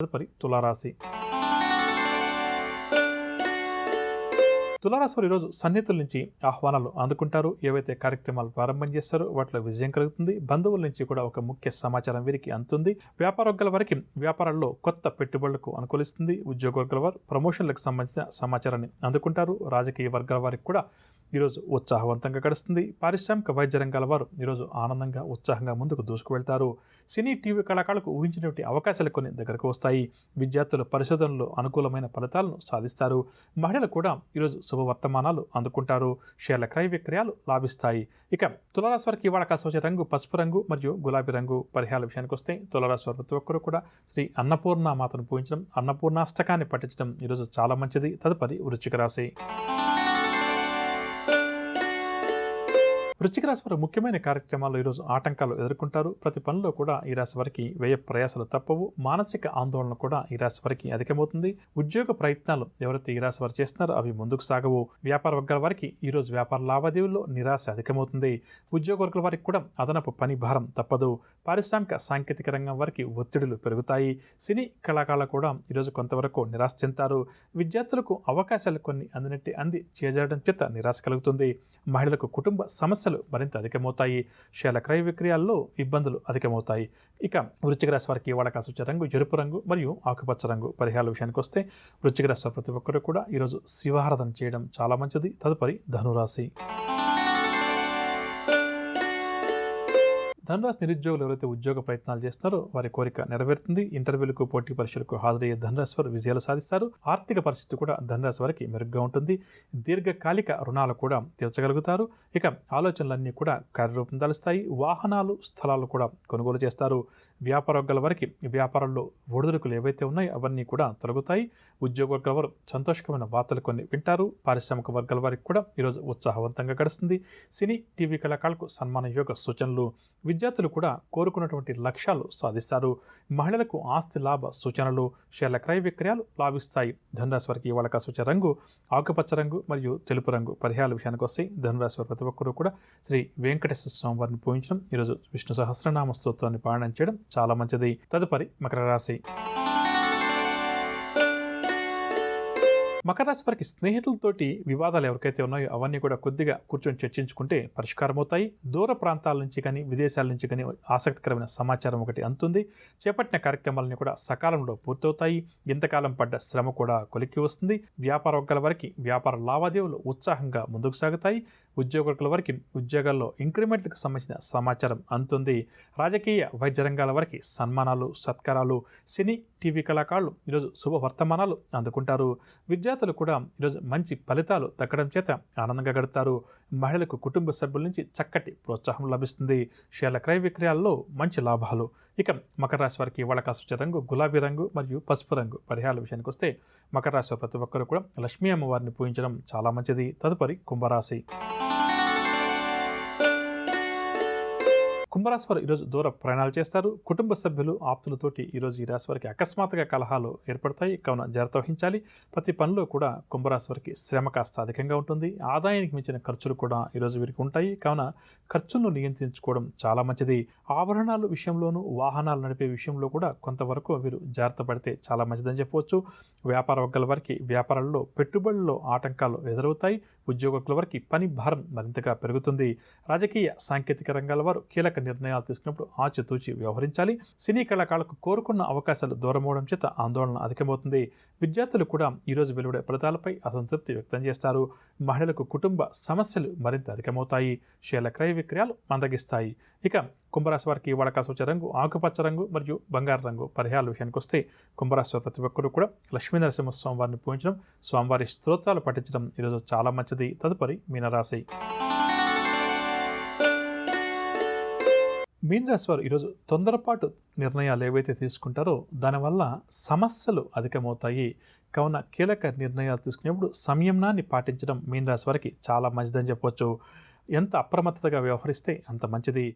తదుపరి తులారాశి. తులారాశి వారు ఈరోజు సన్నిహితుల నుంచి ఆహ్వానాలు అందుకుంటారు. ఏవైతే కార్యక్రమాలు ప్రారంభం చేస్తారో వాటిలో విజయం కలుగుతుంది. బంధువుల నుంచి కూడా ఒక ముఖ్య సమాచారం వీరికి అందుతుంది. వ్యాపారవర్గాల వారికి వ్యాపారాల్లో కొత్త పెట్టుబడులకు అనుకూలిస్తుంది. ఉద్యోగవర్గాల వారు ప్రమోషన్లకు సంబంధించిన సమాచారాన్ని అందుకుంటారు. రాజకీయ వర్గాల వారికి కూడా ఈరోజు ఉత్సాహవంతంగా గడుస్తుంది. పారిశ్రామిక వైద్య రంగాల వారు ఈరోజు ఆనందంగా ఉత్సాహంగా ముందుకు దూసుకువెళ్తారు. సినీ టీవీ కళాకారులకు ఊహించినటువంటి అవకాశాలు కొన్ని దగ్గరకు వస్తాయి. విద్యార్థుల పరిశోధనలో అనుకూలమైన ఫలితాలను సాధిస్తారు. మహిళలు కూడా ఈరోజు శుభవర్తమానాలు అందుకుంటారు. షేర్ల క్రయ విక్రయాలు లాభిస్తాయి. ఇక తులారాశి వారికి ఇవాళ కాస్త వచ్చే రంగు పసుపు రంగు మరియు గులాబీ రంగు. పరిహారాల విషయానికి వస్తే తులారాశి వారు ప్రతి ఒక్కరు కూడా శ్రీ అన్నపూర్ణ మాతను పూజించడం, అన్నపూర్ణాష్టకాన్ని పఠించడం ఈరోజు చాలా మంచిది. తదుపరి వృశ్చిక రాశి. వృశ్చిక రాశి వారు ముఖ్యమైన కార్యక్రమాల్లో ఈరోజు ఆటంకాలు ఎదుర్కొంటారు. ప్రతి పనిలో కూడా ఈ రాశి వారికి వ్యయ ప్రయాసాలు తప్పవు. మానసిక ఆందోళన కూడా ఈ రాశి వారికి అధికమవుతుంది. ఉద్యోగ ప్రయత్నాలు ఎవరైతే ఈ రాశి వారు చేస్తున్నారో అవి ముందుకు సాగవు. వ్యాపార వర్గాల వారికి ఈరోజు వ్యాపార లావాదేవీల్లో నిరాశ అధికమవుతుంది. ఉద్యోగ వర్గాల వారికి కూడా అదనపు పని భారం తప్పదు. పారిశ్రామిక సాంకేతిక రంగం వారికి ఒత్తిడులు పెరుగుతాయి. సినీ కళాకారులు కూడా ఈరోజు కొంతవరకు నిరాశ చెందుతారు. విద్యార్థులకు అవకాశాలు కొన్ని అంది చేజారడం చేత నిరాశ కలుగుతుంది. మహిళలకు కుటుంబ సమస్యలు మరింత అధికమవుతాయి. షేర్ల క్రయ విక్రయాల్లో ఇబ్బందులు అధికమవుతాయి. ఇక వృశ్చిక రాశి వారికి ఇవాళ కాస్త వచ్చే రంగు ఎరుపు రంగు మరియు ఆకుపచ్చ రంగు. పరిహారాల విషయానికి వస్తే వృశ్చిక రాశి వారు ప్రతి ఒక్కరు కూడా ఈరోజు శివారాధన చేయడం చాలా మంచిది. తదుపరి ధనురాశి. ధనురాశి నిరుద్యోగులు ఎవరైతే ఉద్యోగ ప్రయత్నాలు చేస్తున్నారో వారి కోరిక నెరవేరుతుంది. ఇంటర్వ్యూలకు పోటీ పరీక్షలకు హాజరయ్యే ధనురాశి వారు విజయాలు సాధిస్తారు. ఆర్థిక పరిస్థితి కూడా ధనురాశి వారికి మెరుగ్గా ఉంటుంది. దీర్ఘకాలిక రుణాలు కూడా తీర్చగలుగుతారు. ఇక ఆలోచనలన్నీ కూడా కార్యరూపం దాలుస్తాయి. వాహనాలు స్థలాలు కూడా కొనుగోలు చేస్తారు. వ్యాపార వర్గాల వారికి వ్యాపారంలో ఒడిదుడుకులు ఏవైతే ఉన్నాయో అవన్నీ కూడా తొలగుతాయి. ఉద్యోగ వర్గాల వారు సంతోషకరమైన వార్తలు కొన్ని వింటారు. పారిశ్రామిక వర్గాల వారికి కూడా ఈరోజు ఉత్సాహవంతంగా గడుస్తుంది. సినీ టీవీ కళాకారులకు సన్మాన యోగ సూచనలు. విద్యార్థులు కూడా కోరుకున్నటువంటి లక్ష్యాలు సాధిస్తారు. మహిళలకు ఆస్తి లాభ సూచనలు. షేర్ల క్రయ విక్రయాలు లాభిస్తాయి. ధనురాశి వారికి ఇవాళ కాస్త వచ్చే రంగు ఆకుపచ్చ రంగు మరియు తెలుపు రంగు. పరిహారాల విషయానికి వస్తే ధనురాశి వారి ప్రతి ఒక్కరూ కూడా శ్రీ వెంకటేశ్వర స్వామి వారిని పూజించడం, ఈరోజు విష్ణు సహస్రనామ స్తోత్రాన్ని పారాయణం చేయడం చాలా మంచిది. తదుపరి మకర రాశి. మకర రాశి వారికి స్నేహితులతోటి వివాదాలు ఎవరికైతే ఉన్నాయో అవన్నీ కూడా కొద్దిగా కూర్చొని చర్చించుకుంటే పరిష్కారం అవుతాయి. దూర ప్రాంతాల నుంచి కానీ విదేశాల నుంచి కానీ ఆసక్తికరమైన సమాచారం ఒకటి అందుతుంది. చేపట్టిన కార్యక్రమాలన్నీ కూడా సకాలంలో పూర్తవుతాయి. ఇంతకాలం పడ్డ శ్రమ కూడా కొలిక్కి వస్తుంది. వ్యాపార వర్గాల వారికి వ్యాపార లావాదేవీలు ఉత్సాహంగా ముందుకు సాగుతాయి. ఉద్యోగుల వారికి ఉద్యోగాల్లో ఇంక్రిమెంట్లకు సంబంధించిన సమాచారం అందుతుంది. రాజకీయ వైద్య రంగాల వారికి సన్మానాలు సత్కారాలు. సినీ టీవీ కళాకారులు ఈరోజు శుభవర్తమానాలు అందుకుంటారు. విద్యార్థులు కూడా ఈరోజు మంచి ఫలితాలు దక్కడం చేత ఆనందంగా గడుపుతారు. మహిళలకు కుటుంబ సభ్యుల నుంచి చక్కటి ప్రోత్సాహం లభిస్తుంది. షేర్ల క్రయ విక్రయాల్లో మంచి లాభాలు. ఇక మకర రాశి వారికి ఇవాళ కాస్త వచ్చే రంగు గులాబీ రంగు మరియు పసుపు రంగు. పరిహారాల విషయానికి వస్తే మకర రాశి వారు ప్రతి ఒక్కరు కూడా లక్ష్మీ అమ్మవారిని పూజించడం చాలా మంచిది. తదుపరి కుంభరాశి. కుంభరాశి వారు ఈరోజు దూర ప్రయాణాలు చేస్తారు. కుటుంబ సభ్యులు ఆప్తులతోటి ఈరోజు ఈ రాశి వారికి అకస్మాత్తుగా కలహాలు ఏర్పడతాయి. కావున జాగ్రత్త వహించాలి. ప్రతి పనిలో కూడా కుంభరాశి వారికి శ్రమ కాస్త అధికంగా ఉంటుంది. ఆదాయానికి మించిన ఖర్చులు కూడా ఈరోజు వీరికి ఉంటాయి. కావున ఖర్చులను నియంత్రించుకోవడం చాలా మంచిది. ఆభరణాల విషయంలోనూ వాహనాలు నడిపే విషయంలో కూడా కొంతవరకు వీరు జాగ్రత్త పడితే చాలా మంచిదని చెప్పవచ్చు. వ్యాపార వర్గాల వారికి వ్యాపారాల్లో పెట్టుబడుల్లో ఆటంకాలు ఎదురవుతాయి. ఉద్యోగుల వారికి పని భారం మరింతగా పెరుగుతుంది. రాజకీయ సాంకేతిక రంగాల వారు కీలక నిర్ణయాలు తీసుకున్నప్పుడు ఆచితూచి వ్యవహరించాలి. సినీ కళాకారులకు కోరుకున్న అవకాశాలు దూరమవడం చేత ఆందోళన అధికమవుతుంది. విద్యార్థులు కూడా ఈరోజు వెలువడే ఫలితాలపై అసంతృప్తి వ్యక్తం చేస్తారు. మహిళలకు కుటుంబ సమస్యలు మరింత అధికమవుతాయి. షేర్ల క్రయ విక్రయాలు మందగిస్తాయి. ఇక కుంభరాశి వారికి ఇవాళ కాస్త వచ్చే రంగు ఆకుపచ్చ రంగు మరియు బంగారు రంగు. పరిహారాల విషయానికి వస్తే కుంభరాశి వారి ప్రతి ఒక్కరు కూడా లక్ష్మీ నరసింహ స్వామివారిని పూజించడం, స్వామివారి స్తోత్రాలు పఠించడం ఈరోజు చాలా మంచిది. తదుపరి మీనరాశి. మీనరాశి వారు ఈరోజు తొందరపాటు నిర్ణయాలు ఏవైతే తీసుకుంటారో దానివల్ల సమస్యలు అధికమవుతాయి. కావున కీలక నిర్ణయాలు తీసుకునేప్పుడు సంయమనాన్ని పాటించడం మీనరాశి వారికి చాలా మంచిదని చెప్పవచ్చు. ఎంత అప్రమత్తతగా వ్యవహరిస్తే అంత మంచిది.